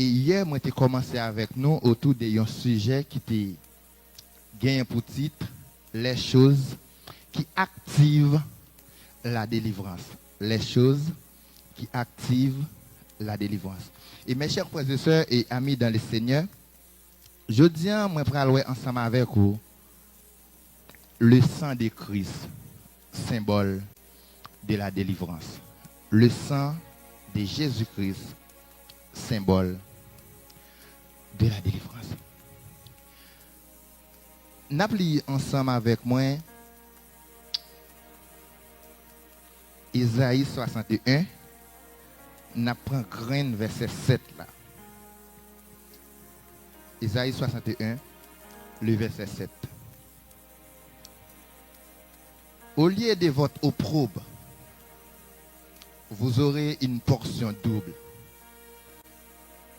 Et hier, moi, j'ai commencé avec nous autour d'un sujet qui était gagné pour titre les choses qui activent la délivrance. Les choses qui activent la délivrance. Et mes chers frères et sœurs et amis dans le Seigneur, je dis, moi, je vais ensemble avec vous le sang de Christ, symbole de la délivrance. Le sang de Jésus-Christ, symbole de la délivrance. N'appelez ensemble avec moi Isaïe 61. N'apprend graine verset 7 là. Isaïe 61, le verset 7. Au lieu de votre opprobre, vous aurez une portion double.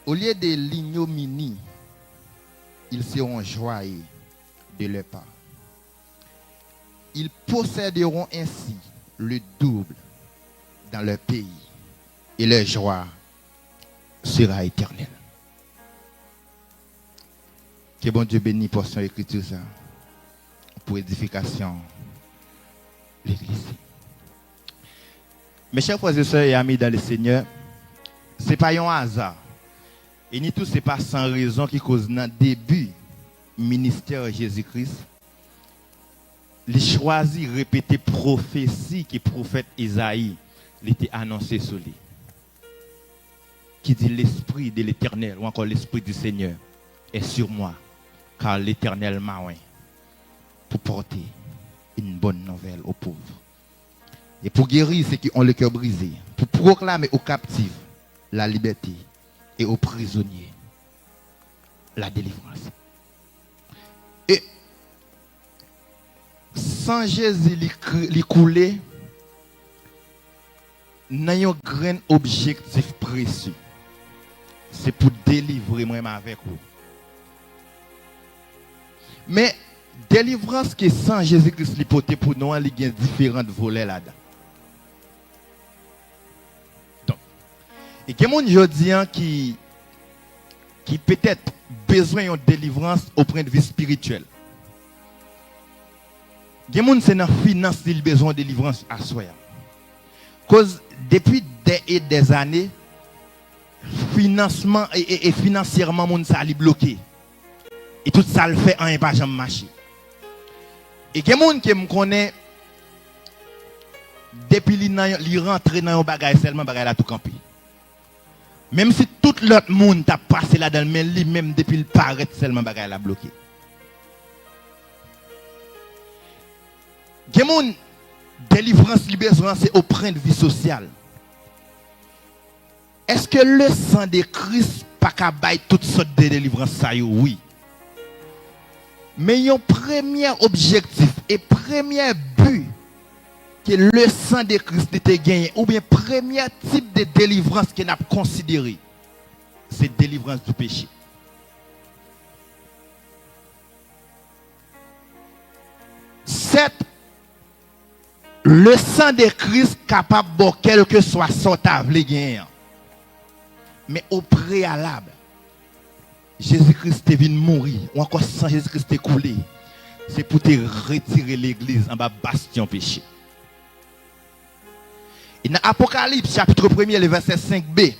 Au lieu de l'ignominie, ils seront joyeux de leur part. Ils posséderont ainsi le double dans leur pays et leur joie sera éternelle. Que bon Dieu bénisse pour son écriture ça, pour édification de l'Église. Mes chers frères et sœurs et amis dans le Seigneur, ce n'est pas un hasard. Et ni tout, ce n'est pas sans raison qui cause dans le début ministère de Jésus-Christ. Il choisit de répéter prophétie que le prophète Isaïe était annoncé sur lui. Qui dit l'Esprit de l'Éternel ou encore l'Esprit du Seigneur est sur moi. Car l'Éternel m'a oint pour porter une bonne nouvelle aux pauvres. Et pour guérir ceux qui ont le cœur brisé. Pour proclamer aux captifs la liberté et aux prisonniers la délivrance. Et sans Jésus lui couler, n'ayons grand objectif précis. C'est pour délivrer moi-même avec vous. Mais délivrance qui est sans Jésus-Christ l'hypothèse pour nous, il y a différents volets là-dedans. Donc, et il y a des gens qui peut-être besoin de délivrance au point de vue spirituel. Il y a des gens qui dans la finance qui ont besoin de délivrance à soi. Cause depuis des années, financement et financièrement, mon ça est bloqué. Et tout ça le fait en pas jamais marché. Et il y a des gens qui me connaissent depuis qu'ils rentrent dans un bagage seulement bagage là tout campé. Même si tout l'autre monde t'a passé là-dedans, mais lui-même depuis le paraît seulement bagage là bloqué. Il y a des gens délivrance, libération, c'est au point de vue social. Est-ce que le sang de Christ pas qu'à bailler toutes sortes de délivrance ça? Oui. Mais un premier objectif et premier but que le sang de Christ était gagné, ou bien premier type de délivrance qu'on a considéré, c'est délivrance du péché. Le sang de Christ capable de quel que soit son table gain. Mais au préalable, Jésus-Christ est venu mourir, ou encore sans Jésus-Christ est coulé. C'est pour te retirer l'église en bas bastion péché. Et dans Apocalypse, chapitre 1er, le verset 5b,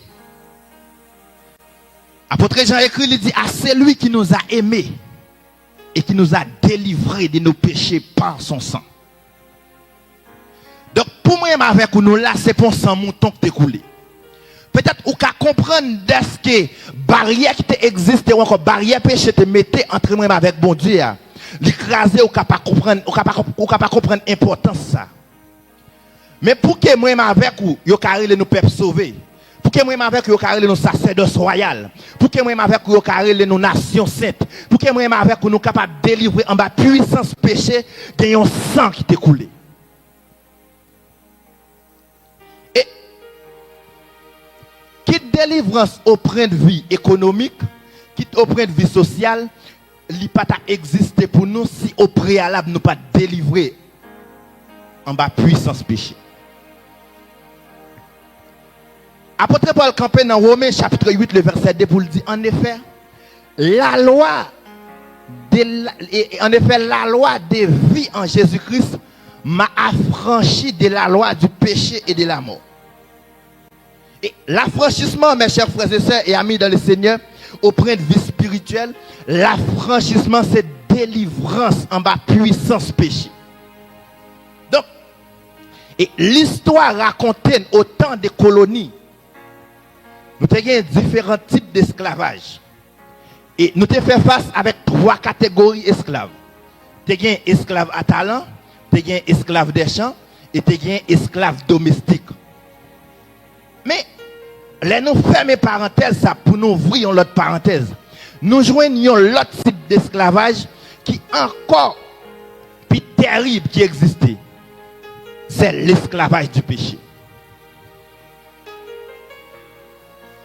apôtre Jean écrit, il dit, à celui qui nous a aimés et qui nous a délivrés de nos péchés par son sang. Donc, pour moi, avec nous là, c'est pour sang mouton qui t'est coulé. Peut-être ou qu'à comprendre est-ce que barrière qui existe ou encore barrière péché te mettait entre moi avec bon Dieu, l'écraser ou capable comprendre comprendre importance ça. Mais pour que moi avec vous, yo carré nous peuple sauver. Pour que moi avec vous, yo carré nous sacerdoce royal. Pour que moi avec vous, yo carré nous nation sainte. Pour que moi avec vous, nous capable délivrer en bas puissance péché, il y a un sang qui t'est coulé. Quitte délivrance au point de vue économique, quitte au point de vue social, il n'a pas existé pour nous si au préalable nous pas délivrer en bas puissance péché. Apôtre Paul campé dans Romains chapitre 8, le verset 2 pour le dire, en effet, la loi de vie en Jésus-Christ m'a affranchi de la loi du péché et de la mort. Et l'affranchissement, mes chers frères et sœurs et amis dans le Seigneur, auprès de vie spirituelle, l'affranchissement, c'est délivrance en bas puissance péché. Donc, et l'histoire racontée au temps des colonies, nous avons différents types d'esclavage. Et nous avons fait face avec 3 catégories d'esclaves. Nous avons esclaves à talent, nous avons esclaves des champs et nous avons esclaves domestiques. Mais, là, nous fermons parenthèse ça pour nous ouvrir l'autre parenthèse. Nous joignons l'autre type d'esclavage qui est encore plus terrible qui existait. C'est l'esclavage du péché.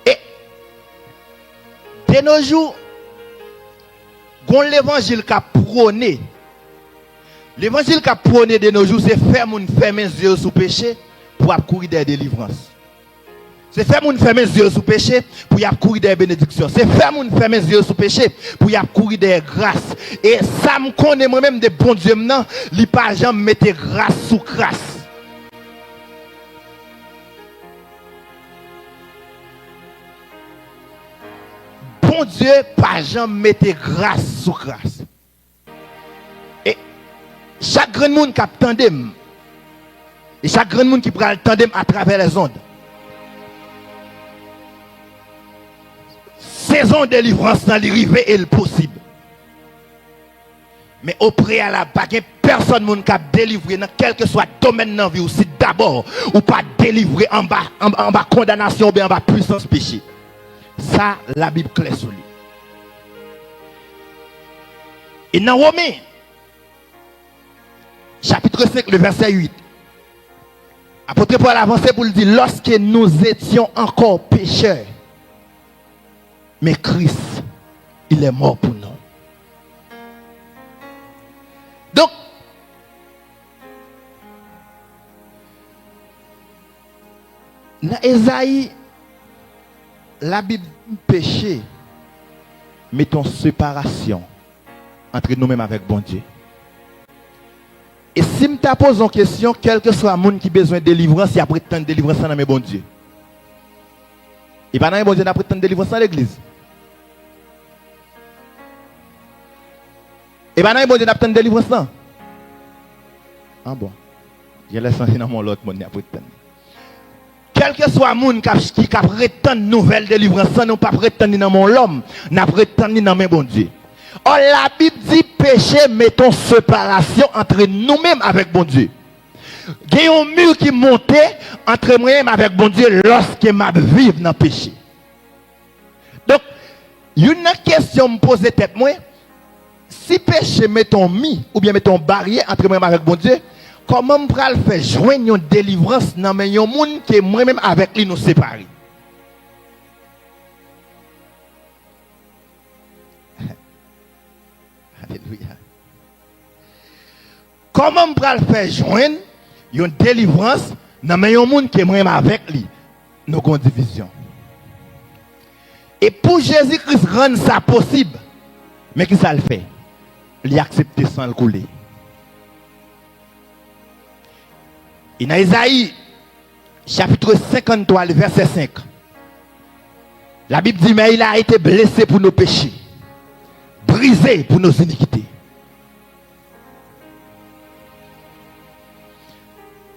Et de nos jours, quand l'évangile qui a prôné, l'évangile qui a prôné de nos jours, c'est faire mon fermer les yeux sous péché pour courir des délivrances. C'est faire mon fermer les yeux sous péché pour courir des bénédictions. C'est faire mon fermer les yeux sous péché pour courir des grâces. Et ça me connaît moi-même de bon Dieu maintenant, il pas jamais mettre grâce sous grâce. Bon Dieu, pas jamais mettre grâce sous grâce. Et chaque grand monde qui a tandem, et chaque grand monde qui prend le tandem à travers les ondes, saison de délivrance dans l'arrivée est le possible. Mais au préalable, pas personne monde qui a délivré dans quel que soit le domaine de la vie, ou si d'abord, ou pas délivré en bas condamnation ou bien en bas puissance péché. Ça, la Bible claire sur lui. Et dans Romains, chapitre 5, le verset 8, apôtre Paul avancer pour le dire, lorsque nous étions encore pécheurs, mais Christ, il est mort pour nous. Donc, dans Ésaïe, la Bible péché, mettons séparation entre nous-mêmes avec bon Dieu. Et si je te pose une question, quel que soit le monde qui a besoin de délivrance, il y a prétend délivrance dans mes bon Dieu. Et pas dans bon Dieu, il a prétend délivrance dans l'église. Et pas dans bon Dieu, il a prétend délivrance dans. Ah bon. Je laisse dans mon autre monde, il a prétend. Quel que soit le monde qui prétend une nouvelle délivrance, nous pas prétendre dans mon homme, nous prétendre dans mes bon Dieu. Or, la Bible dit péché, mettons séparation entre nous-mêmes avec bon Dieu. Il y a un mur qui monte entre moi-même avec bon Dieu lorsque je vis dans le péché. Donc, une question me pose tête moi, si péché mettons mis ou bien mettons barrière entre moi-même avec bon Dieu, comment je peux faire joindre une délivrance dans un monde qui est moi-même avec lui nous séparés? Alléluia. Comment je peux faire joindre une délivrance dans un monde qui est moi-même avec lui? Nous avons une division. Et pour Jésus-Christ rendre ça possible, mais qui ça le fait? Il accepte sans le couler. Et dans Isaïe, chapitre 53, le verset 5, la Bible dit, mais il a été blessé pour nos péchés, brisé pour nos iniquités.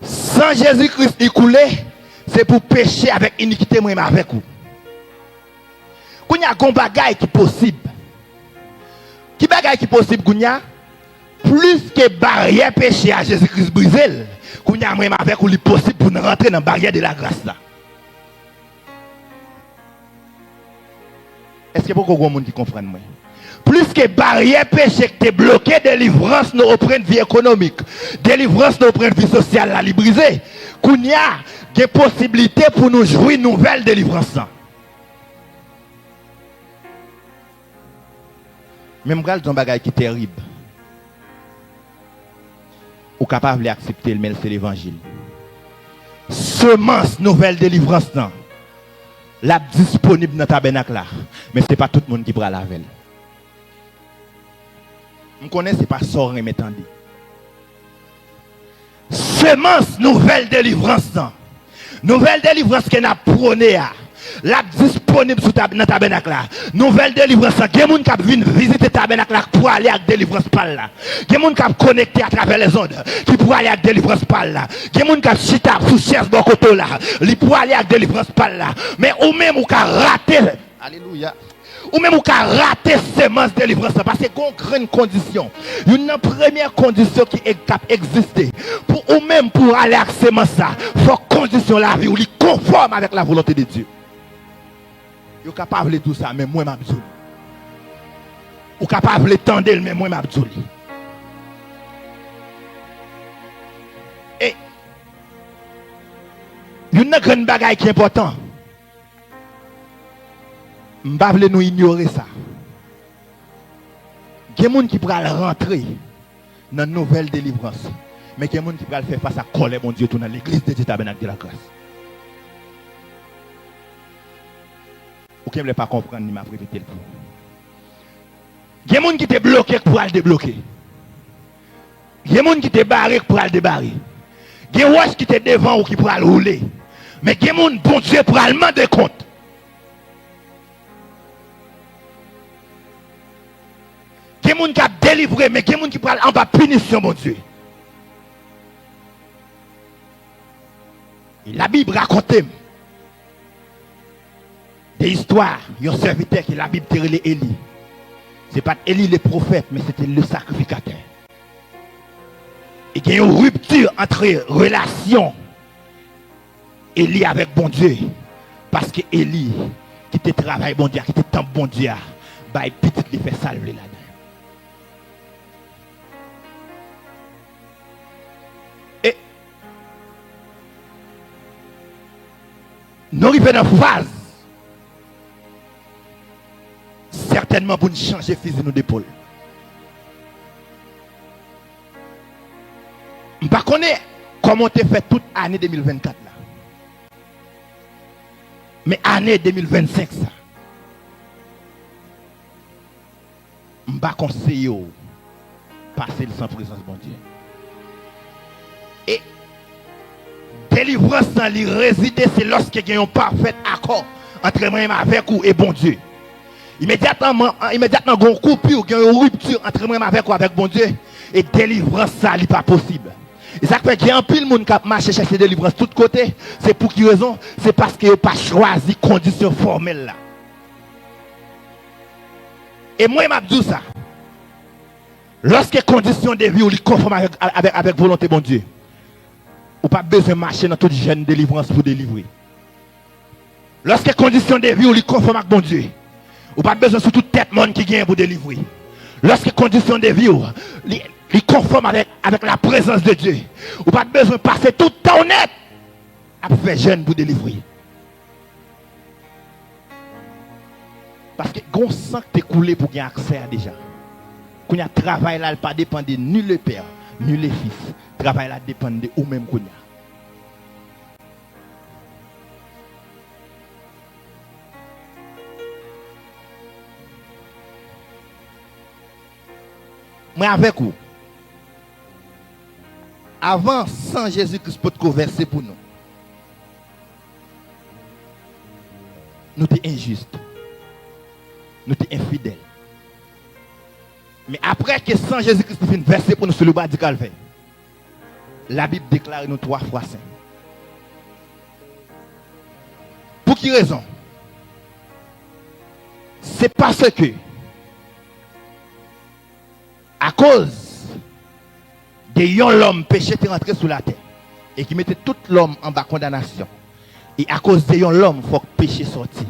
Sans Jésus-Christ écoulé, c'est pour pécher avec iniquité, moi-même avec vous. Quand il y a un bagage qui est possible, qui bagage qui est possible, plus que barrière péché à Jésus-Christ brisé, qu'on y a même avec ou li possible pour nous rentrer dans la barrière de la grâce là. Est-ce que beaucoup de gens qui comprennent moi? Plus que barrière péché qui est bloqué, délivrance nous reprend vie économique, délivrance nous reprend vie sociale la brisée, qu'on y a des possibilités pour nous jouer une nouvelle délivrance là. Même quand un bagage qui est terrible, ou capable d'accepter le mais c'est l'évangile. Semence nouvelle délivrance non. la disponible dans le tabernacle là. Mais ce n'est pas tout le monde qui prend la veille. Je connais, ce n'est pas ça que m'étendez. Semence nouvelle délivrance. Nouvelle délivrance qu'on a prônée. La disponible dans le tabernacle là. Nouvelle délivrance. Il y a des gens qui viennent visiter le tabernacle là pour aller avec délivrance par là. Il y a des gens qui connectés à travers les ondes qui pour aller avec délivrance par là. Il y a des gens qui chita sous chaise de côté là. Ils pour aller avec délivrance par là. Mais ou même ou qui raté. Alléluia. Ou même ou qui raté semence délivrance parce que c'est une grande condition. Une première condition qui existe pour ou même pour aller avec semence ça. Faut condition la vie ou li conforme avec la volonté de Dieu. Vous êtes capable de tout ça, mais moi, je suis Vous êtes capable de tendre, mais moi, je suis Et il y a une grande bagaille qui est importante. Je ne vais pas nous ignorer ça. Il y a des gens qui peuvent rentrer dans une nouvelle délivrance. Mais il y a des gens qui peuvent faire face à la colère, mon Dieu, dans l'église de Dieu Tabernacle de la grâce. Ou qui ne veut pas comprendre, ni m'a répété le coup. Il y a des gens qui te bloqués pour aller débloquer. Il y a des gens qui te barrés pour aller débarrer. Il y a des gens qui te devant ou qui pour aller rouler. Mais il y a des gens, bon Dieu, pour aller demander compte. Il y a des gens qui ont délivré, mais il y a des gens qui pour aller en bas punition, mon Dieu. Et la Bible raconte des histoires, il y a un serviteur qui la Bible terrelé Élie. Ce n'est pas Élie le prophète, mais c'était le sacrificateur. Et il y a une rupture entre relation Élie avec bon Dieu. Parce que Élie, qui te travaille bon Dieu, qui te temple bon Dieu, bah il petit lui fait salver là-dedans. Et nous arrivons dans une phase certainement pour nous changer physique nous d'épaule. Je ne connais pas comment tu fait toute l'année 2024 là. Mais l'année 2025 ça. Je ne conseille pas passer sans présence de bon Dieu. Et délivrance dans les résider, c'est lorsqu'il y a un parfait accord entre moi avec vous et bon Dieu. Immédiatement, on coupure, il y a une rupture entre moi avec bon Dieu. Et délivrance, ça n'est pas possible. Et ça fait qu'il y a un pile de monde qui marche chercher délivrance de tous côtés. C'est pour quelle raison? C'est parce qu'il n'a pas choisi conditions formelles là. Et moi, je dis ça. Lorsque conditions de vie ou les conformes avec volonté bon Dieu, ou pas besoin de marcher dans toute jeune délivrance pour délivrer. Lorsque conditions de vie ou les conformes avec bon Dieu, ou pas besoin de toute tête monde qui vient pour délivrer. Lorsque conditions de vie les conforme avec la présence de Dieu, ou pas besoin de passer tout le temps honnête à faire jeune pour délivrer. Parce que gon sang qui coulé pour gagner accès à déjà. Quand il y a travail là, il pas dépend de ni le père, ni le fils. Travail là dépend de ou même qu'on y a. Moi avec vous. Avant, sans Jésus-Christ pour te verser pour nous. Nous sommes injustes. Nous sommes infidèles. Mais après que sans Jésus-Christ finit verser pour nous sur le bas du calvaire, la Bible déclare nous 3 fois saint. Pour quelle raison? C'est parce que à cause de l'homme péché qui est rentré sous la terre et qui mettait tout l'homme en bas condamnation. Et à cause de l'homme, il faut que le péché sorti.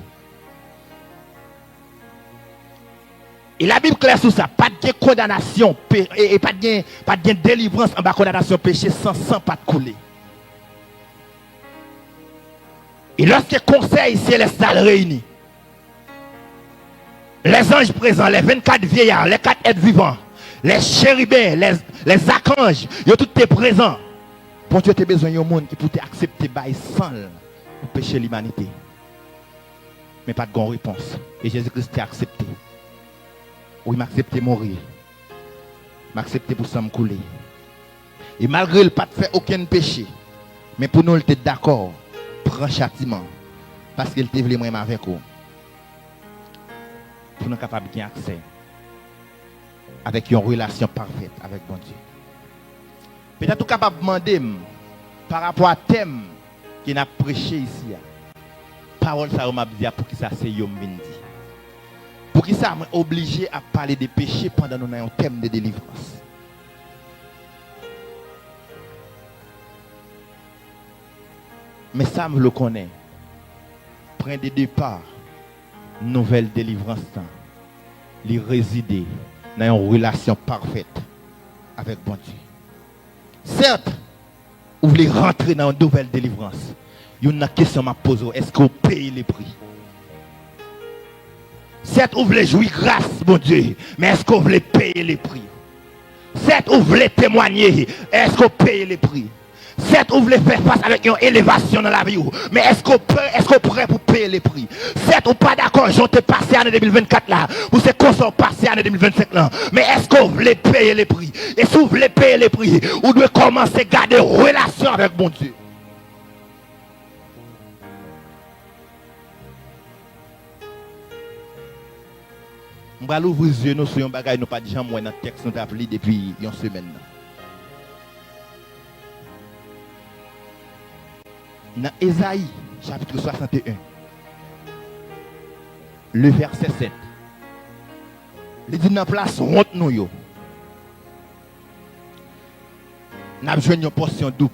Et la Bible claire sur ça, pas de condamnation et pas de délivrance en bas condamnation péché sans sang pas de couler. Et lorsque le conseil célestal réuni, les anges présents, les 24 vieillards, les 4 êtres vivants, les chérubins, les archanges, ils sont tous présents. Pour Dieu, tu as besoin d'un monde qui peut accepter sans pour pécher l'humanité. mais pas de bonne réponse. Et Jésus-Christ a accepté. Oui, il m'a accepté mourir. Il m'a accepté pour ça me couler. Et malgré le pas de faire aucun péché, mais pour nous, il était d'accord, prend châtiment. Parce qu'il était vraiment avec vous. Pour nous capables de gagner accès avec une relation parfaite avec bon Dieu. Peut-être capable de demander par rapport à thème qui n'a prêché ici. Parole ça m'a dit pour qui ça c'est yom bindi. Pour qui ça m'a obligé à parler des péchés pendant nous avons un thème de délivrance. Mais ça me le connaît. Prends des départs, nouvelle délivrance, les résider dans une relation parfaite avec bon Dieu. Certes, vous voulez rentrer dans une nouvelle délivrance. Il y a une question à poser, est-ce que vous payez les prix? Certes, vous voulez jouir grâce, bon Dieu, mais est-ce que vous voulez payer les prix? Certes, vous voulez témoigner, est-ce que vous payez les prix? Certes, vous voulez faire face avec une élévation dans la vie, mais est-ce qu'on est prêt pour payer les prix? Certes, vous pas d'accord, j'en ai passé l'année 2024 là, vous êtes conscient passer l'année 2025 là, mais est-ce que vous voulez payer les prix? Et si vous voulez payer les prix, vous devez commencer à garder une relation avec bon Dieu. On va ouvrir les yeux nous sur un bagage, nous pas déjà moins dans le texte, nous avons lu depuis une semaine. Dans Ésaïe, chapitre 61, le verset 7, il dit dans place honte nous yo. N'a besoin d'une portion double.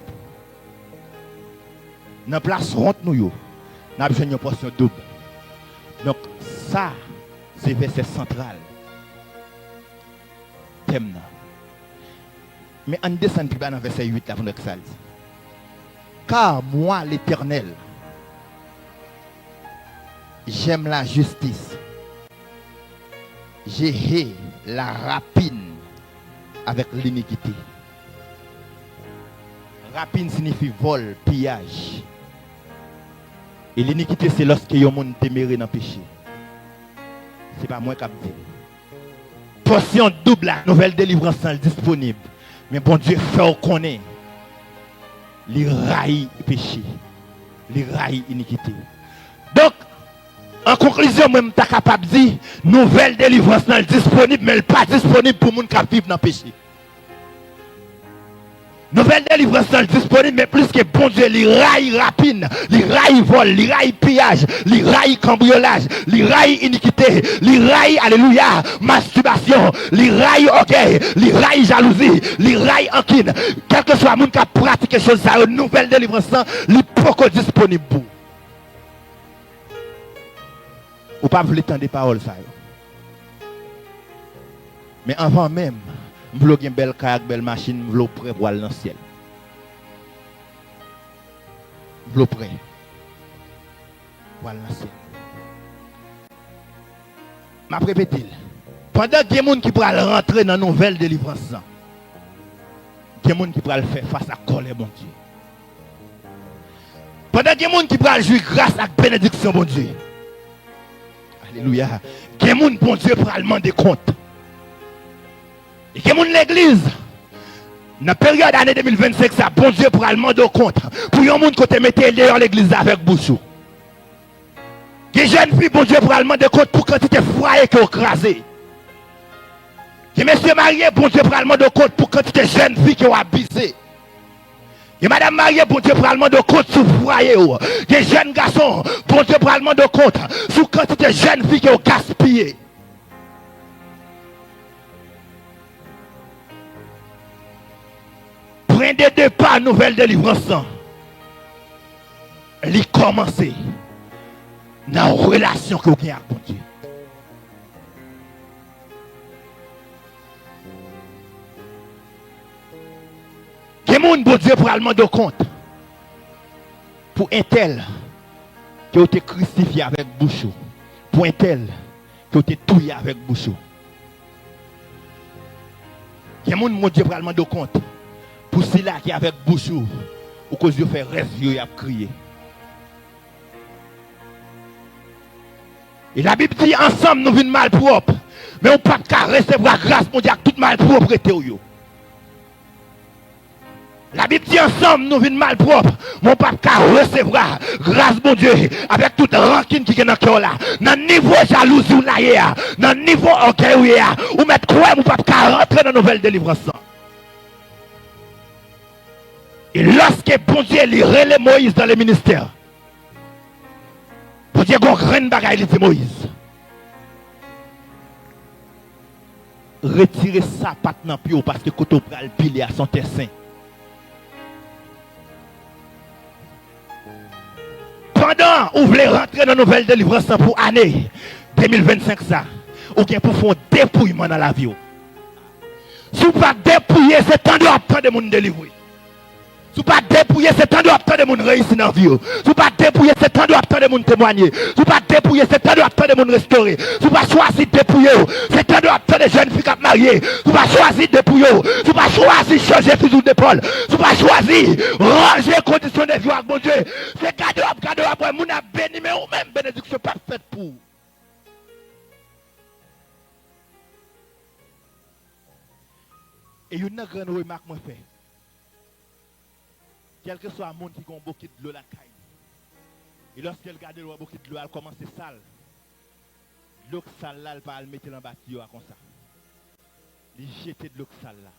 Dans place honte nous yo. N'a besoin d'une portion double. Donc ça c'est verset central. Thème. Mais on descend plus bas dans verset 8 avant que ça dit. Car moi, l'Éternel, j'aime la justice. J'ai la rapine avec l'iniquité. Rapine signifie vol, pillage. Et l'iniquité, c'est lorsque y a un monde téméré dans le péché. Ce n'est pas moi qui ai dit. Portion double, la nouvelle délivrance disponible. Mais bon Dieu, fait connaître. Les rails péché, les rails iniquité. Donc, en conclusion, moi, je suis capable de dire, nouvelle délivrance n'est disponible, mais elle n'est pas disponible pour les gens qui vivent dans le péché. Nouvelle délivrance n'est disponible, mais plus que bon Dieu, les rails rapines, les rails vol, les rails pillage, les rails cambriolage, les rails iniquité, les rails, alléluia, masturbation, les rails orgueil, les rails jalousie, les rails enquine. Quel que soit le monde qui a pratiqué chose, ça, une nouvelle délivrance, il n'est pas disponible pour. Ou pas voulez entendre des paroles, ça. Mais avant même, je veux une belle kayak, belle machine, je veux prêt pour aller dans le ciel. Je veux prêt pour aller dans le ciel. Je répète, pendant que les gens qui pourraient rentrer dans la nouvelle délivrance, il y a des gens qui pourraient faire face à colère, bon Dieu. Pendant que les gens qui pourraient jouir grâce à la bénédiction, bon Dieu. Alléluia. Il y a des gens, bon Dieu, pourraient demander compte. Et que l'église, dans la période de l'année 2025, ça, bon Dieu pour demander compte. Pour un monde qui mette dehors l'église avec bouchou. Que jeunes filles, bon Dieu pour demander compte pour quantité de foyers qui ont crasé. Que messieurs mariés, bon Dieu pour demander compte pour quantité de jeunes filles qui ont abusé. Que madame mariée, bon Dieu pour demander compte sur foyer. Que jeunes garçons, bon Dieu pour demander compte sur quantité de jeunes filles qui ont gaspillé. Prenez deux pas nouvelle délivrance. Il commence dans la relation que vous avez avec Dieu. Quel monde bon Dieu pour demander compte pour un tel qui a été crucifié avec bouchou, pour un tel qui a été tué avec bouchou. Quel monde bon Dieu pour demander compte pour cela qui est avec bouchou, ou cause de faire reste, il a crié. Et la Bible dit ensemble nous venons mal propre. Mais on ne peut pas recevoir grâce mondiale toute mal propreté. La Bible dit ensemble nous venons mal propre. Mais on ne peut pas recevoir grâce mon Dieu avec toute rancune qui est dans le cœur là. Dans le niveau jalousie ou là, dans le niveau orgueil ou mettre quoi, on ne peut pas rentrer dans la nouvelle délivrance. Et lorsque bon Dieu relève Moïse dans le ministère, bon Dieu grand bagaille il dit Moïse. Retirez ça patte dans pio parce que quand on pral piler à son tessin. Pendant vous voulez rentrer dans la nouvelle délivrance pour l'année 2025 ça, ou bien pour faire un dépouillement dans la vie. Si vous ne pas dépouiller, c'est temps de attendre de monde délivrer. Si vous ne pas dépouiller, c'est temps de attendre de monde réussir dans la vie. Si vous ne pas dépouiller, c'est temps de attendre de monde témoigner. Si vous ne pas dépouiller, c'est temps de attendre de monde restaurer. Si vous ne pas choisir de dépouiller, c'est temps de attendre de jeunes filles qui sont mariées. Si vous ne pas choisir de dépouiller, si vous ne pas choisir de changer fusil d'épaule. Si vous ne pas choisir de ranger les conditions de vie avec mon Dieu. C'est cadeau après, mon a béni, mais ou même bénédiction pas faite pour. Et il y a une grande remarque que je fais. Quel que soit le monde qui a un bouquet de l'eau la caille. Et lorsqu'elle regarde le bouquet de l'eau, elle commence à sale. L'eau sale là, elle va le mettre dans le bâtiment comme ça. Il jette de l'eau sale là.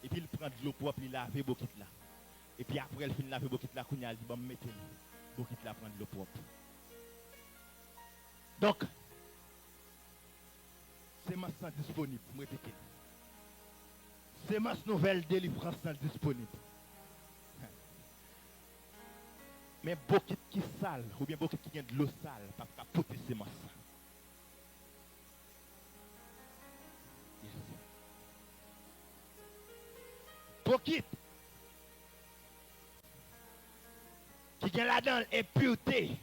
Et puis il prend de l'eau propre, il lave le bouquet là. Et puis après, il finit de laver le bouquet là, il dit, bon, mettez le bouquet là, prendre de l'eau propre. Donc, c'est maintenant disponible, je répète. C'est ma nouvelle délivrance disponible. Mais beaucoup qui sale, ou bien beaucoup qui a de l'eau sale, parce qu'à porter ces masses. Beaucoup qui a là-dedans et pureté,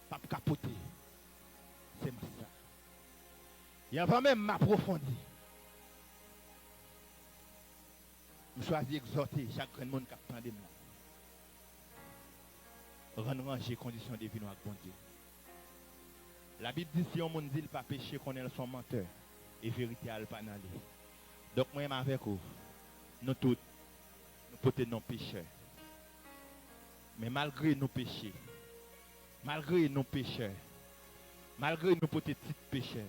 pas capoter. C'est ça. Il y a même m'approfondir. Je choisis d'exhorter chaque monde qui attend de moi. Rendre ranger les conditions de vie avec bon Dieu. La Bible dit si on ne dit pas péché, qu'on est son menteur. Et vérité à pas aller. Donc moi avec vous, nous tous, nous pouvons être non pécheurs. Mais malgré nos péchés, malgré nos pécheurs, malgré nos petits pécheurs,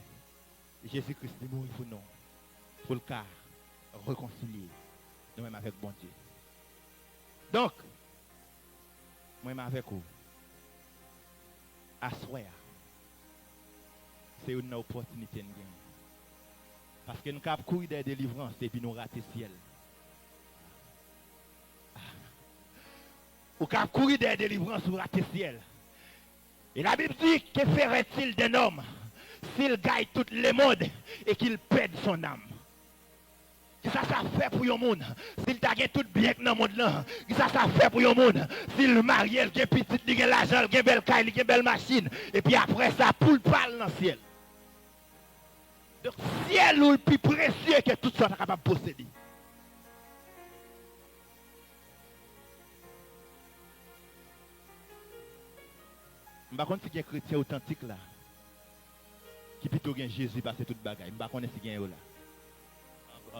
Jésus-Christ est mort pour nous. Pour le cas, réconcilier nous-mêmes avec bon Dieu. Donc, moi-même avec vous, à soi, c'est une opportunité de gagner. Parce que nous avons couru des délivrances et puis nous ratons le ciel. Nous avons couru des délivrances pour rater le ciel. Et la Bible dit, que ferait-il d'un homme s'il gagne tout le monde et qu'il perd son âme? Ça fait pour le monde. S'il t'a tout bien dans le monde là, ça fait pour le monde. S'il marie, il a petit, il a l'argent, il a belle caille, il a belle machine. Et puis après ça, poule parle dans le ciel. Donc, ciel ou le plus précieux que tout ça est capable de posséder. Je ne sais pas si il y a un chrétien authentique là, qui plutôt gagne Jésus parce que tout bagaille. Je ne sais pas si il y a là.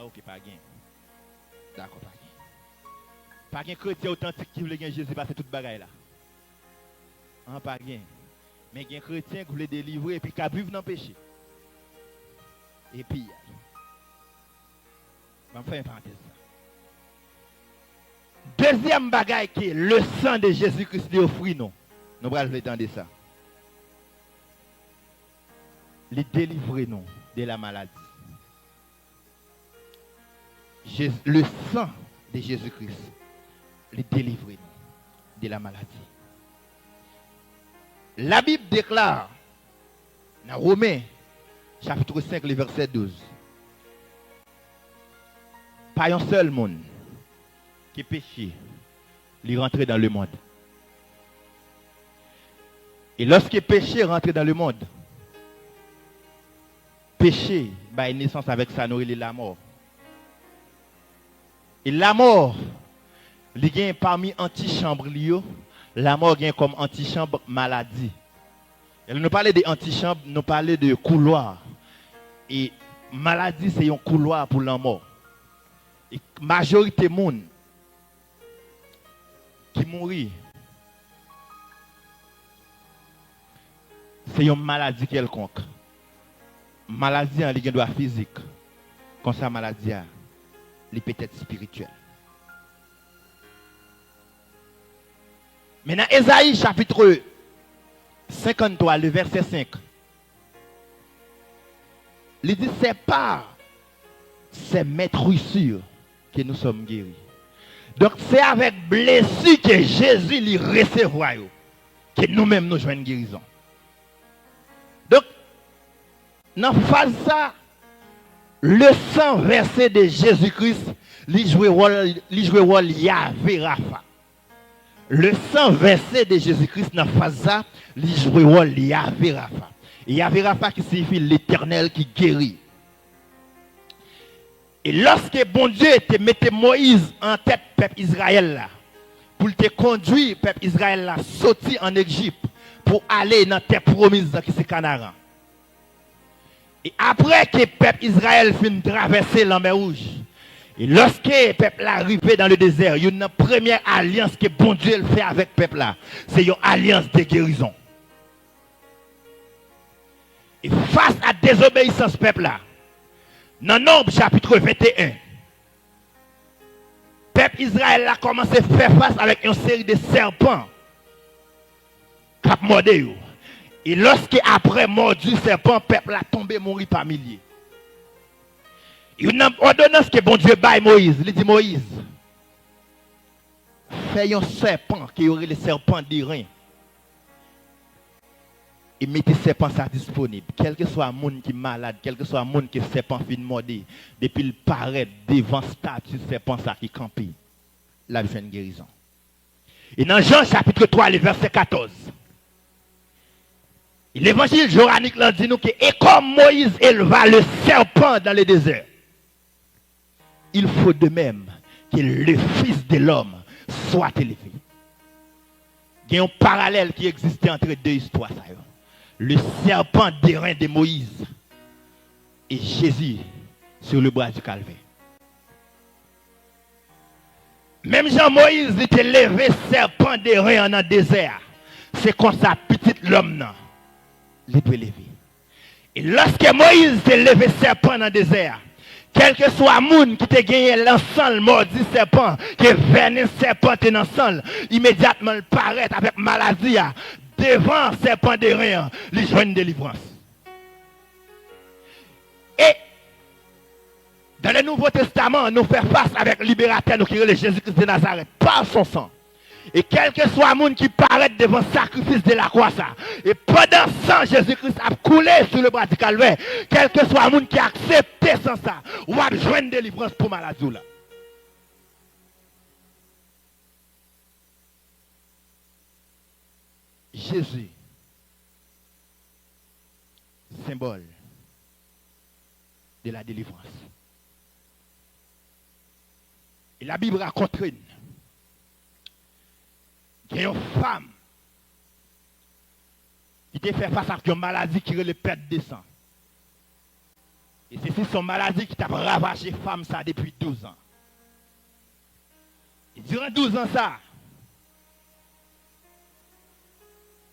Ah, ok, pas gain. D'accord, pas gain. Pas gain chrétien authentique qui voulait gagner Jésus parce que tout bagaille là. Ah, pas gain. Mais il y a un chrétien qui voulait délivrer et puis qui a vivre dans le péché. Et puis, je vais faire une parenthèse. Deuxième bagaille qui est le sang de Jésus-Christ qui offre nous. Nous allons entendre ça. Il délivre nous de la maladie. Le sang de Jésus-Christ le délivre nous de la maladie. La Bible déclare dans Romains chapitre 5, le verset 12. Pas un seul monde qui péché, il rentre dans le monde. Et lorsque péché rentre dans le monde, péché a une naissance avec ça, nous, il est la mort. Et la mort, il y a parmi antichambre, la mort vient comme antichambre maladie. Elle nous parlait des antichambres, nous parlait de couloir. Et maladie, c'est un couloir pour la mort. Et majorité de monde qui mourit, c'est une maladie quelconque. Maladie en droit physique. Comme ça, maladie, elle peut être spirituelle. Maintenant, Ésaïe chapitre 53, le verset 5. Il dit, c'est par ces maîtrissures que nous sommes guéris. Donc, c'est avec blessure que Jésus lui recevra que nous-mêmes nous jouons une guérison. Donc, dans la phase ça, le sang versé de Jésus-Christ, il joue le rôle Yahvé Rapha. Le sang versé de Jésus-Christ dans la phase ça, il joue le rôle Yahvé Rapha. Yahvé Rapha qui signifie l'Éternel qui guérit. Et lorsque bon Dieu te mettait Moïse en tête peuple Israël là, pour te conduire peuple Israël là sorti en Égypte pour aller dans terre promise qui c'est Canaan. Et après que le peuple Israël finit de traverser la mer Rouge, et lorsque le peuple est arrivé dans le désert, il y a une première alliance que bon Dieu fait avec le peuple là, c'est une alliance de guérison. Et face à la désobéissance du peuple là, dans Nombre chapitre 21, le peuple Israël a commencé à faire face avec une série de serpents qui ont mordé. Et lorsque après mort du serpent, le peuple a tombé mourir par milliers. Il y a une ordonnance que bon Dieu baille Moïse. Il dit Moïse, fais un serpent qui aurait le serpent d'airain. Et mettez serpent ça disponible. Quel que soit le monde qui est malade, quel que soit le monde qui est serpent fin mordé, depuis le paraît devant statue serpent ça qui campe, là il fait une guérison. Et dans Jean chapitre 3, le verset 14, l'évangile joranique là dit nous que et comme Moïse éleva le serpent dans le désert, il faut de même que le Fils de l'homme soit élevé. Il y a un parallèle qui existait entre deux histoires. Le serpent d'airain de Moïse et Jésus sur le bois du calvaire. Même Jean-Moïse était levé serpent d'airain dans le désert. C'est comme ça, petit l'homme, il peut lever. Et lorsque Moïse s'est levé serpent dans le désert, quel que soit le monde qui te gagné l'ensemble maudit serpent, qui venin serpent dans l'ensemble, immédiatement il paraît avec maladie devant serpent de rien, il joue une délivrance. Et dans le Nouveau Testament, nous faisons face avec le libérateur, qui est le Jésus-Christ de Nazareth, par son sang. Et quel que soit le monde qui paraît devant le sacrifice de la croix, ça, et pendant ce sang, Jésus-Christ a coulé sur le bras du calvaire, quel que soit le monde qui a accepté sans ça, ou a besoin de délivrance pour maladie là. Jésus, symbole de la délivrance. Et la Bible raconte qu'il y a une femme qui a fait face à une maladie qui est le perte de sang. Et c'est son maladie qui a ravagé femme ça depuis 12 ans. Et durant 12 ans ça,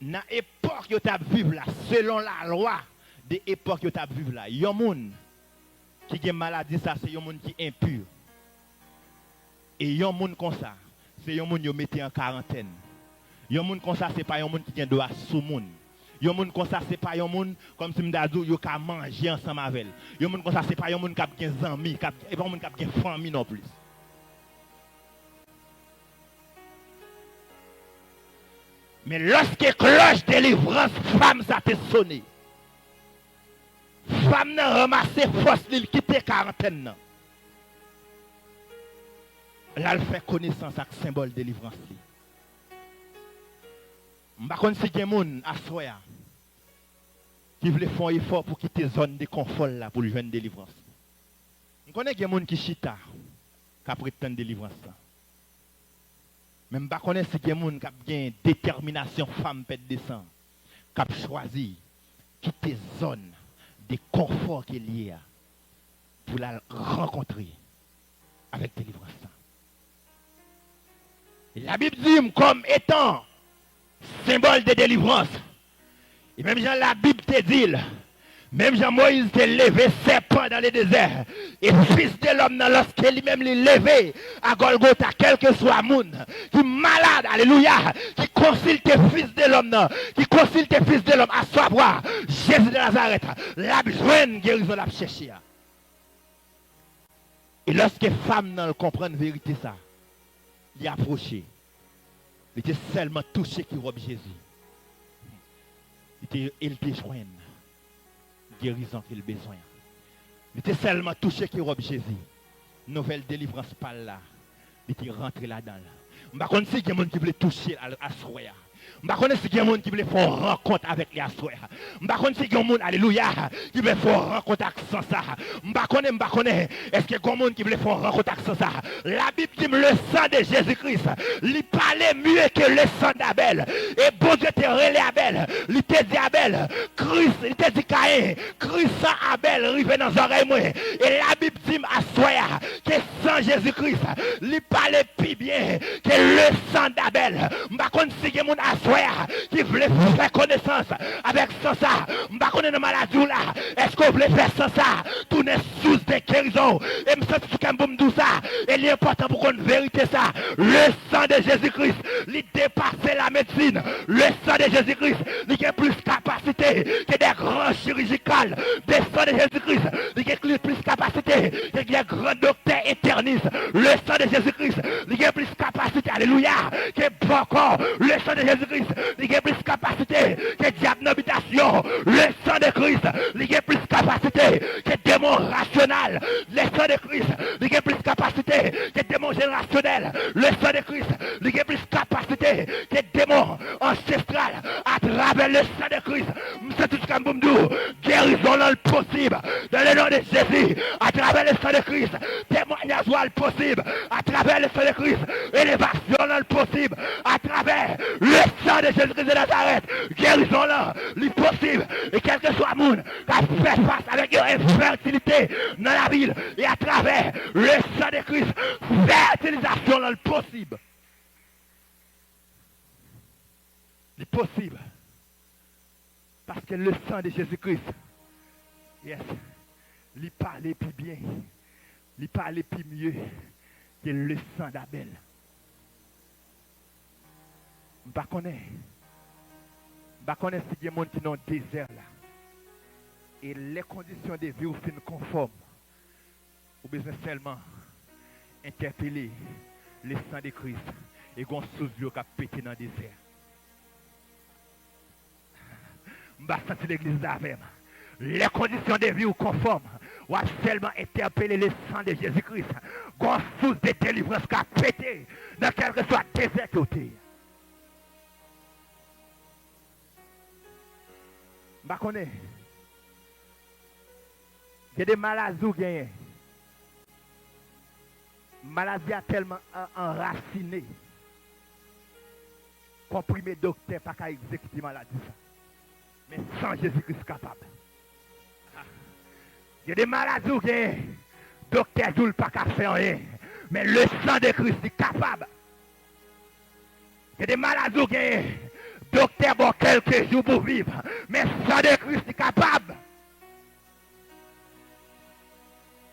dans l'époque que tu as vécu là, selon la loi de l'époque que tu as vécu là, il y a un monde qui a une maladie, ça c'est un monde qui est impur. Et il y a un monde comme ça, c'est un monde qui met en quarantaine. Il y a un monde comme ça, c'est pas un monde qui a droit sous monde. Il y a un monde comme ça, c'est pas un monde comme si je dis, qui a mangé ensemble avec. Il y a un monde comme ça, c'est pas un monde qui a des amis, et pas un monde qui a des famille non plus. Mais lorsque cloche délivrance, femme ça te sonné. Femme n'a ramassé force, il quitte quarantaine. Là, elle fait connaissance avec le symbole de délivrance. Je ne sais pas si il y a des gens à soi qui veulent faire un effort pour quitter la zone de confort là pour jouer une délivrance. Je connais des gens qui chita qui prétendent délivrance. Mais je ne sais pas si il y a des gens qui ont une détermination femme pète de sang qui a choisi quitter zone de confort qu'il y a pour la rencontrer avec délivrance. Et la Bible dit comme étant symbole de délivrance. Et même Jean la Bible te dit, même Jean-Moïse te levé serpent dans le désert. Et fils de l'homme, lorsqu'il lui-même l'est levé à Golgotha, quel que soit le monde, qui est malade, alléluia, qui consulte fils de l'homme, qui consulte fils de l'homme, à savoir Jésus de Nazareth, la besoin de guérison l'a cherché. Et lorsque femme comprend la vérité, ça, il est approché. Il était seulement touché qui robe Jésus. Il était joint. Guérison qu'il a besoin. Il était seulement touché qui robe Jésus. Nouvelle délivrance par là. Il était rentré là-dedans. Je ne sais pas si il y a des gens qui veulent toucher à Soya. Je ne sais pas si il y a des gens qui veulent faire une rencontre avec les Soya. Je ne sais pas si il y a des gens, alléluia, qui veulent faire une rencontre avec ça. Je ne connais. Est-ce qu'il y a des gens qui veulent faire une rencontre avec ça? La Bible dit le sang de Jésus-Christ, il parlait mieux que le sang d'Abel. Et bon Dieu te relé Abel. Il te dit Abel, Christ, il te dit Caïn, Christ sans Abel, rive dans les oreilles. Et la Bible dit à Soya que sans Jésus-Christ, il parlait plus bien que le sang d'Abel. Je ne sais pas si il y a des gens à Soya qui veulent faire connaissance avec ça. Je ne sais pas si il maladie là. Est-ce qu'on veut faire ça? Tout n'est sous des guérisons. Et je me sens que ça. Et il est important pour qu'on vérité ça. Le sang de Jésus-Christ, il dépasse la médecine. Le sang de Jésus-Christ, il a plus de capacité que des grands chirurgicales. Le sang de Jésus-Christ, il a plus de capacité que des grands docteurs éternistes. Le sang de Jésus-Christ, il a plus de capacité, alléluia, que beaucoup. Le sang de Jésus-Christ, il a plus de capacité que diable d'habitation. Le sang de Christ, il a plus de capacité que démon rationnel. Le sang de Christ, il a plus de capacité que démon générationnel. Le sang de Christ, il a plus de capacité que démon ancestral. À travers le sang de Christ, c'est tout ce qu'on me dit. Guérison là le possible. Dans le nom de Jésus, à travers le sang de Christ, témoignage là le possible. À travers le sang de Christ, élévation là le possible. À travers le sang de Jésus-Christ de Nazareth, guérison là, le possible. Et quel que soit le monde qui a fait face avec une infertilité dans la ville, et à travers le sang de Christ, fertilisation là le possible. Le possible. Parce que le sang de Jésus-Christ, yes, il parlait plus bien, il parlait plus mieux que le sang d'Abel. Je ne connais pas si il y a des gens qui sont dans le désert là. Et les conditions de vie sont conformes. Ou besoin seulement interpeller le sang de Christ et qu'on sous qui a pété dans le désert. Je ne sais pas si l'église là même. Les conditions de vie sont conformes. On a seulement interpellé le sang de Jésus-Christ. Qu'on sous de délivrance qui a pété dans quel que soit le désert côté. Je ne connais pas. Il y a des maladies qui gagnent. Maladie a tellement enraciné. Comprimé docteur pas qu'à exécuter maladie ça. Mais sans Jésus-Christ capable. Il y a des maladies qui gagnent. Docteur Joule pas qu'à faire rien. Mais le sang de Christ est capable. Il y a des maladies qui gagnent. Docteur bon quelques jours pour vivre. Mais le sang de Christ est capable.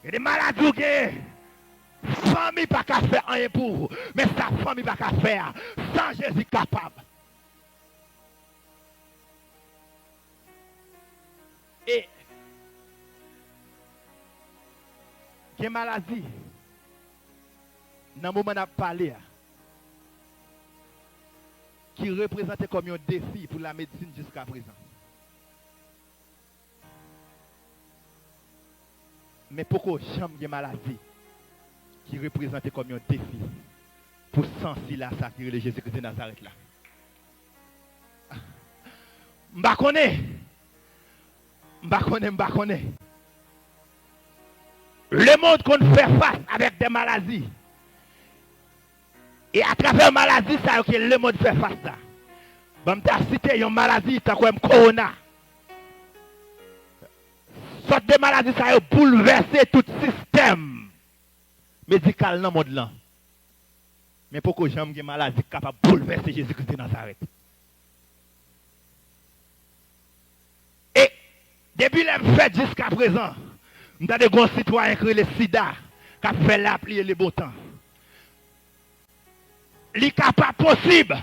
Il y a des maladies qui famille pas qu'à faire rien pour vous, mais sa famille pas qu'à faire sans Jésus capable. Et il y a une maladie dans le moment où on a parlé qui représentait comme un défi pour la médecine jusqu'à présent. Mais pourquoi jamais de maladie qui représentait comme un défi pour sensi là ça qui est le Jésus-Christ de Nazareth là. M'ba connais. Le monde qu'on fait face avec des maladies. Et à travers maladie ça que le monde fait face là. Je vais citer une maladie comme corona. Sorte de maladie, ça a bouleversé tout le système médical dans le monde là. Mais pourquoi j'aime une maladie capable de bouleverser Jésus-Christ de Nazareth? Et depuis les fêtes jusqu'à présent, nous avons des grands citoyens qui ont le sida, qui ont fait l'appli les beaux temps. Il n'est pas possible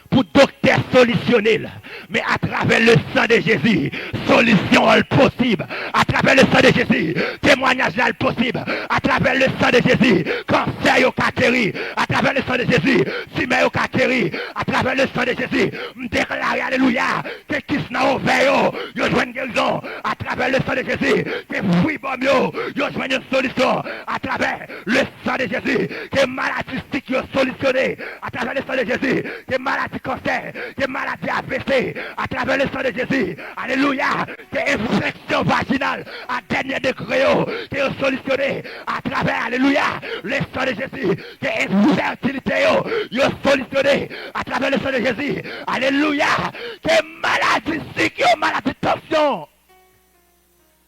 pour docteur solutionner, mais à travers le sang de Jésus, solution est possible. À travers le sang de Jésus, témoignage est possible. À travers le sang de Jésus, cancer est guéri. À travers le sang de Jésus, cimé est guéri. À travers le sang de Jésus, je déclare alléluia que qui n'a ouvert, yo joue une guérison. À travers le sang de Jésus, que fruit bon yo joue une solution. À travers le sang de Jésus, que maladie yo solutionné. À travers le sang de Jésus, que maladie cancer, que maladie AVC, à travers le sang de Jésus, alléluia, que infection vaginale à dernier degré, que est solutionné à travers, alléluia, le sang de Jésus, que infertilité, est solutionné à travers le sang de Jésus, alléluia, que maladie psychique, maladie de tension,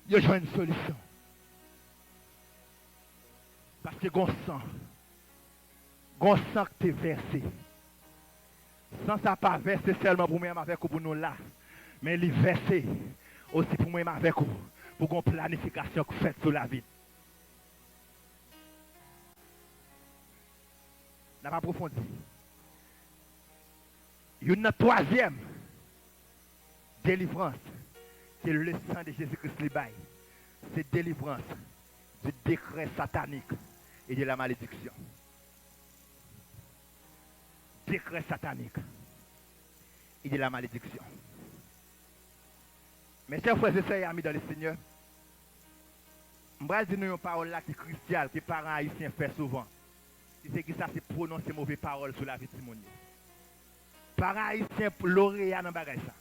il y a une solution. Parce que gon sang que tu es versé. Sans ça pas verser seulement pour moi avec vous pour nous là. Mais il verser aussi pour moi avec vous. Pour une planification que faite sur la vie. On va approfondir. Il y a une troisième délivrance. C'est le sang de Jésus-Christ qui baille. C'est délivrance du décret satanique et de la malédiction. Décret satanique et de la malédiction. Mes chers frères et sœurs, amis dans le Seigneur, je vais dire une parole là qui est cruciale, que les parents haïtiens font souvent. C'est que ça, c'est prononcer mauvaises paroles sur la vie de Simone. Parents haïtiens, lauréats dans le bagage ça.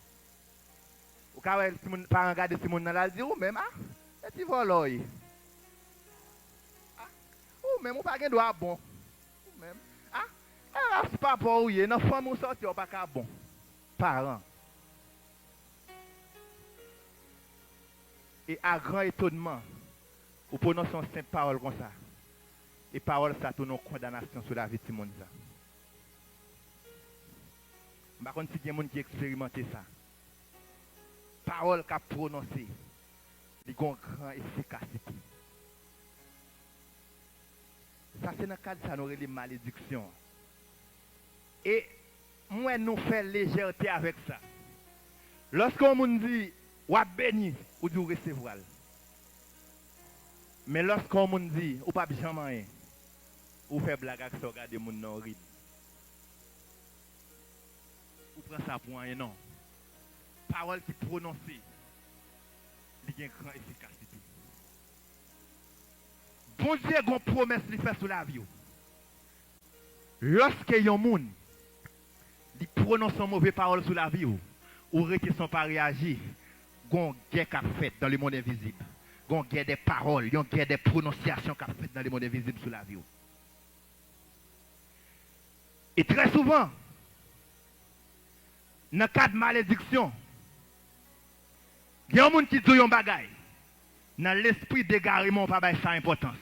Ou quand les parents regardent Simone dans la dit, ou même, ah, tu vois là, ou même, ou pas de droit bon. Ou même, c'est pas pour vous, dans la femme, on sortit, on pas bon. Parents. Et à grand étonnement, vous prononcez une simple parole comme ça. Et parole, ça tourne en condamnation sur la vie de monde. Par contre, si il y a des gens qui expérimentent ça, parole qu'a prononcée, il y a une grande efficacité. Ça, c'est dans le cadre de ça, nous avons les malédictions. Et moi, nous faisons légèreté avec ça. Lorsqu'on me dit, ou à béni, ou du recevoir. Mais lorsqu'on me dit, ou pas bien rien, ou fait blague avec ça, regardez mon nom horrible. Ou prend ça pour rien, non. Parole qui prononcée, il y a une grande efficacité. Bon Dieu a une promesse qu'il fait sur la vie. Lorsque y a un monde qui prononce une mauvaise parole sur la vie, ou rete son pas réagir, il y a une guerre qui a fait dans le monde invisible. Il y a une guerre des paroles, il y a une guerre des prononciations qui a fait dans le monde invisible sur la vie. Et très souvent, dans le cas de malédiction, il y a un monde qui dit un bagage. Dans l'esprit d'égarement, on ne va pas ça importance.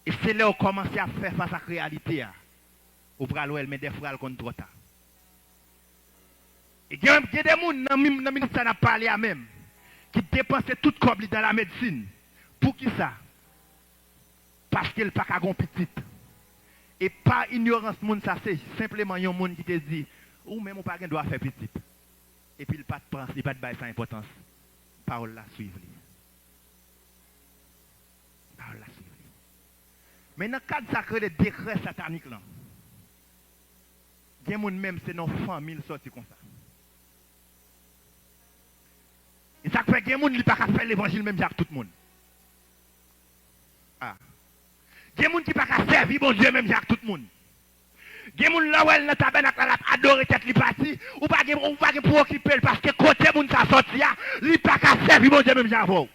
Et c'est là où on commence à faire face à la réalité. Ou pour aller mais des fois contre trop tard. Et il y a des gens dans le ministère qui parlé à même, qui dépensent tout comme dans la médecine. Pour qui ça? Parce qu'il n'y a pas qu'à petit. Et pas ignorance, ça c'est simplement un monde qui te dit, ou même on pas doit faire petit. Et puis il pas de pense, il pas de bail sans importance. Parole la suivre. Parole la suivre. Mais dans le cadre sacré des décrets sataniques là, il y a des gens même c'est nos familles sorti comme ça. Et ça fait qu'il y a des gens qui ne peuvent pas faire l'évangile même avec tout le monde. Ah. Il y a des gens qui ne peuvent pas servir bon Dieu même avec tout le monde. Il y a des gens qui dans le tabernacle qui adorent tête li parti ou pas préoccuper parce que côté moun ça sorti là, li pas ka servir bon Dieu même avec vous.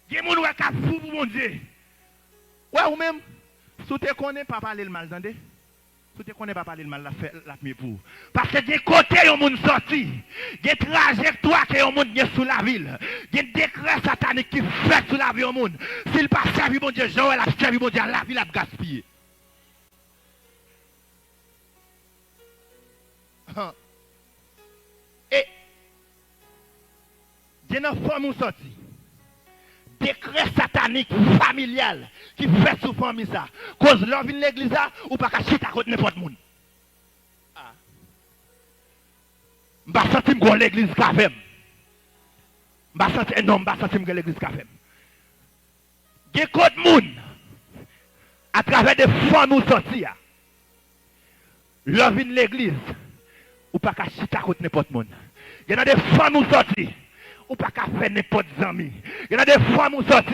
Il y a des gens qui fou pour bon Dieu. Ouais ou même Si tu ne connais pas parler le mal, attendez. Si tu ne connais pas parler le mal, la mieux pour. Parce que des côtés, il y a un monde sorti. Des trajectoires qui ont monde sous la ville. Des décrets sataniques qui fait sous la vie au monde. S'il pas servi mon Dieu, Joël a servi mon Dieu, la ville a gaspillé. Et il y a une femme sortie. Décret satanique familial qui fait sous famille ça. Cause l'homme vient l'église ou pas qu'à chita contre n'importe monde. Ah. M'ba senti m'gon l'église ka fem. M'ba senti non, m'ba senti m'gon l'église ka fem. Gen côté monde à travers des familles sorties. L'homme vient l'église ou pas qu'à chita contre n'importe monde. Il y a des familles sorties. Ou pas qu'à faire n'importe ami. Il y a des femmes qui sortent,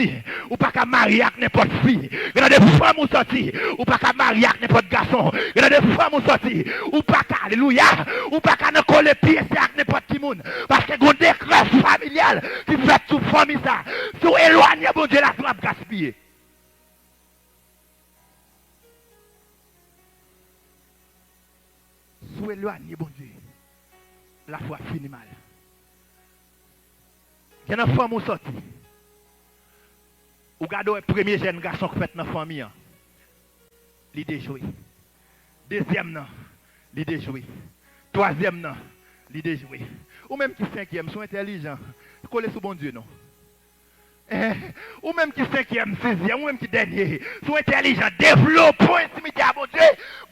ou pas qu'à marier avec n'importe fille. Il y a des femmes qui sortent, ou pas qu'à marier avec n'importe garçon. Il y a des femmes qui sortent, ou pas qu'à, alléluia, ou pas qu'à ne coller pieds avec n'importe qui monde. Parce que il y a des décret familial qui fait sous famille ça. Sous éloigner, bon Dieu, la trappe gaspiller. Sous éloigner, bon Dieu, la foi finit mal. Il y a une femme qui sorti. Ou regardez le premier jeune garçon qui fait dans la famille. Il déjoué. Deuxième, il déjoué. Troisième, il déjoué. Ou même qui cinquième, sont intelligents. Collez sous bon Dieu, non? Ou même qui cinquième, sixième, ou même qui dernier. Sont intelligents. Développons intimité à bon Dieu.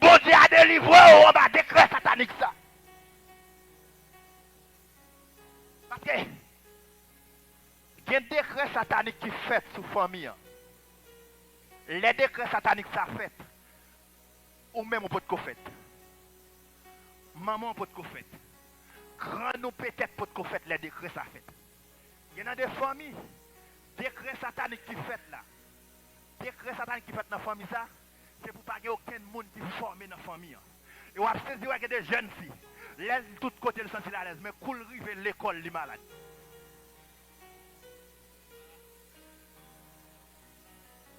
Bon Dieu a délivré ou on va décret satanique ça. Parce que il y a des décrets sataniques qui fait sous famille. Les décrets sataniques ça fait. Ou même on peut te faire. Maman peut te faire. Grand nous peut-être peut te faire les décrets ça fait. Il y a des familles. Décrets sataniques qui fait là. Décrets sataniques qui fait dans la famille ça. C'est pour pas qu'il y ait aucun monde qui forme dans la famille. Et on va saisir qu'il y a des jeunes filles. L'aise de tous côtés le sentir à l'aise. Mais cool rive l'école les malades.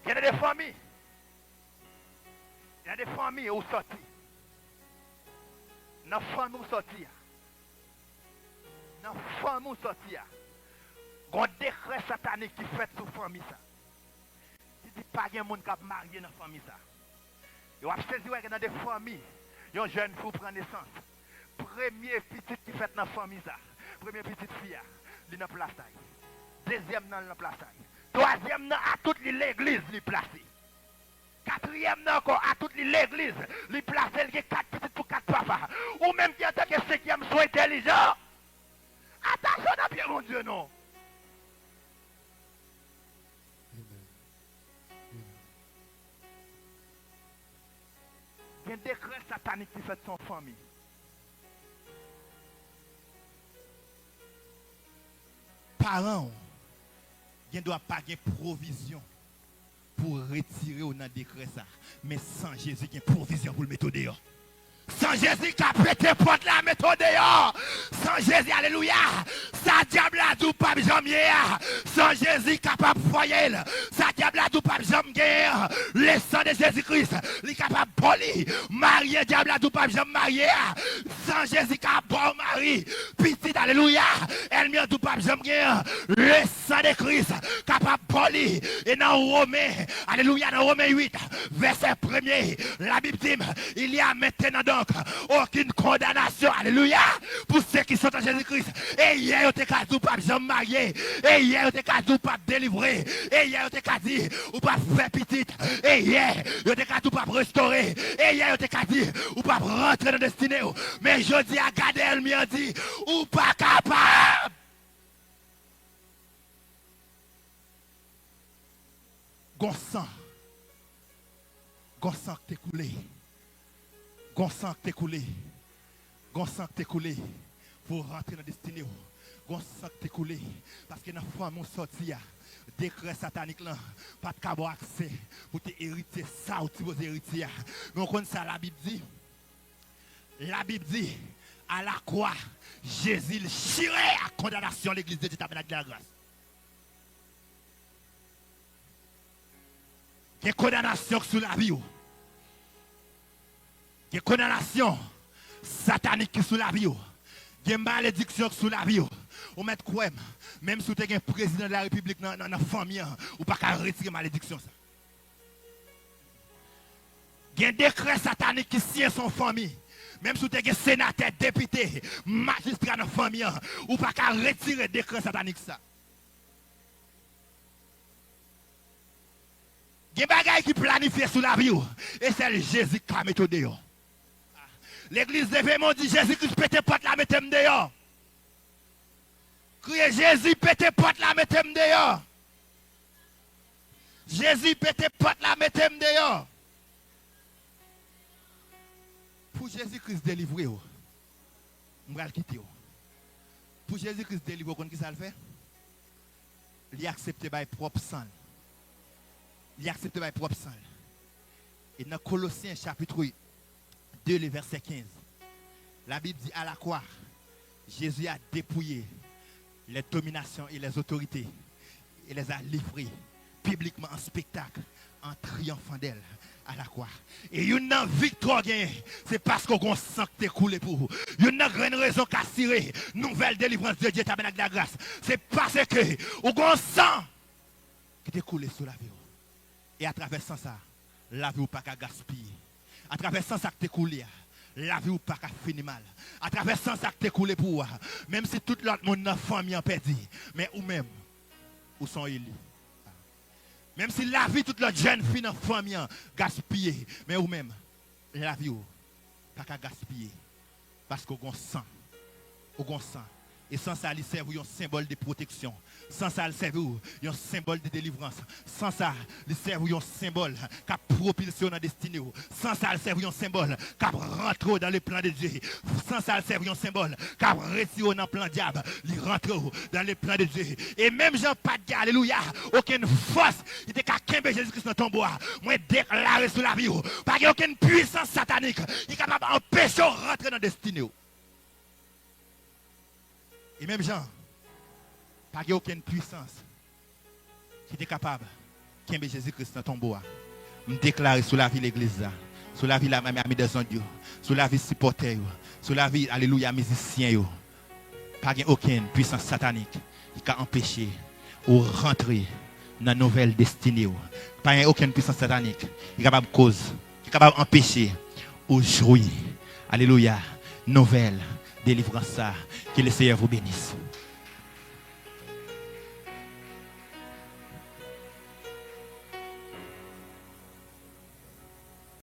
Il y a des familles. Il y a des familles où sortir. Dans la famille où sortir. Dans la famille où sortir. Il y a un décret satanique qui fait sous la famille ça. Il dit pas qu'il y a un monde qui a marié dans la famille ça. Il va saisir que dans des familles, il y a un jeune qui prend naissance. Premier petit qui fait dans la famille ça. Premier petite fille, il est dans la place. Deuxième dans la place. Troisième, à toute l'église, il est placé. Quatrième, encore à toute l'église, il est placé, il y a 4 petites pour 4 papas. Ou même qui en tant que cinquième soit intelligent. Attention à bien, mon Dieu, non. Il y a un décret satanique qui fait de son famille. Parents, il ne doit pas avoir provision pour retirer au décret ça. Mais sans Jésus, il y a provision pour le mettre dehors. Sans Jésus qui a pété porte la méthode dehors. Sans Jésus, alléluia. Sa diable a tout pas jamais. Sans Jésus capable de foyer. Sa diable a tout pas jamais. Le sang de Jésus-Christ, il est capable de poli. Marié, diable a tout pas jamais marié. Sans Jésus qui a bon mari. Petit, alléluia. Elle m'a tout pas jamais. Le sang de Christ, capable de poli. Et dans Romains, alléluia, dans Romains 8, verset 1er, la Bible dit, il y a maintenant donc aucune condamnation, alléluia, pour ceux qui sont en Jésus-Christ. Et hier, on t'a dit, pas jamais marié. Et hier, on t'a dit, pas délivré. Et hier, on t'a dit, ou pas faire petite. Et hier, on t'a dit, pas restaurer. Et hier, on t'a dit, ou pas rentrer dans la destinée. Mais je dis à Gad Elmaleh, dit, ou pas capable. Gonsan qui t'est coulé. Gonsan qui t'est coulé. Gonsan qui t'est coulé. Pour rentrer dans la destinée. Gonsan qui t'est coulé. Parce que dans la femme, on sortit. Décret satanique là. Pas de avoir accès. Pour te hériter ça ou tu veux hériter. Mais on connaît ça, la Bible dit. La Bible dit. À la croix, Jésus chirait à condamnation l'église de Dieu Tabernacle de la grâce. Il y a condamnation sur la vie. Il y a condamnation satanique qui sous la vie. Il y a malédiction sous la vie. Ou mettre quoi? Même si tu es un président de la République dans la famille, ou pas qu'à retirer malédiction. Il y a un décret satanique qui signe son famille. Même si tu es un sénateur, député, magistrat dans la famille, ou pas qu'à retirer le décret satanique. Il y a des bagages qui planifient sous la vie. Et c'est Jésus qui a mis tout dehors. L'église de Vémont dit Jésus-Christ pète porte la mettez-moi dehors. Criez Jésus pète porte la mettez-moi dehors. Jésus pète porte la mettez-moi dehors. Pour Jésus-Christ délivrer, je vais le quitter. Pour Jésus-Christ délivrer, vous savez ce qu'il fait? Il a accepté par propre sang. Il a accepté par propre sang. Et dans Colossiens chapitre 2, le verset 15, la Bible dit à la croix, Jésus a dépouillé les dominations et les autorités. Il les a livrées publiquement en spectacle, en triomphant d'elles à la croix. Et une victoire gagnée, c'est parce qu'on a sang qui est coulé pour vous. Il y a une raison qu'à tirer nouvelle délivrance de Dieu, tabernacle de la grâce. C'est parce que on a un sang qui est coulé sur la vie. Et à travers ça, la vie ou pas qu'à gaspiller. À travers ça qui est coulé, la vie ou pas qu'à finir mal. À travers ça qui est coulé pour vous. Même si tout l'autre monde dans la famille a perdu, mais ou même, où sont élus. Même si la vie, toute la jeune fille dans la famille gaspillée, mais ou même, la vie ou pas qu'à gaspiller. Parce qu'on a sang. On a sang. Et sans ça, il sert un symbole de protection. Sans ça, il sert un symbole de délivrance. Sans ça, il sert un symbole qui a propulsion dans la destinée. Sans ça, il sert un symbole qui a rentré dans le plan de Dieu. Sans ça, il sert un symbole qui a retiré dans le plan diable. Il rentre dans le plan de Dieu. Et même Jean pas de alléluia, aucune force, il était qu'à Kembe Jésus-Christ dans ton bois. Moi, déclaré sur la vie. Pas aucune puissance satanique. Il est capable d'empêcher de rentrer dans la destinée. Et même Jean, pas aucune puissance qui était capable de Jésus-Christ dans ton bois. Me déclarer sur la vie de l'église, sur la vie de la mamie de Dieu, sur la vie supporter, sur la vie, alléluia, musicien. Pas aucune puissance satanique qui a empêché ou rentrer dans la nouvelle destinée. Pas aucune puissance satanique qui est capable de cause, qui est capable d'empêcher ou jouir. Alléluia, nouvelle délivrance. Que le Seigneur vous bénisse.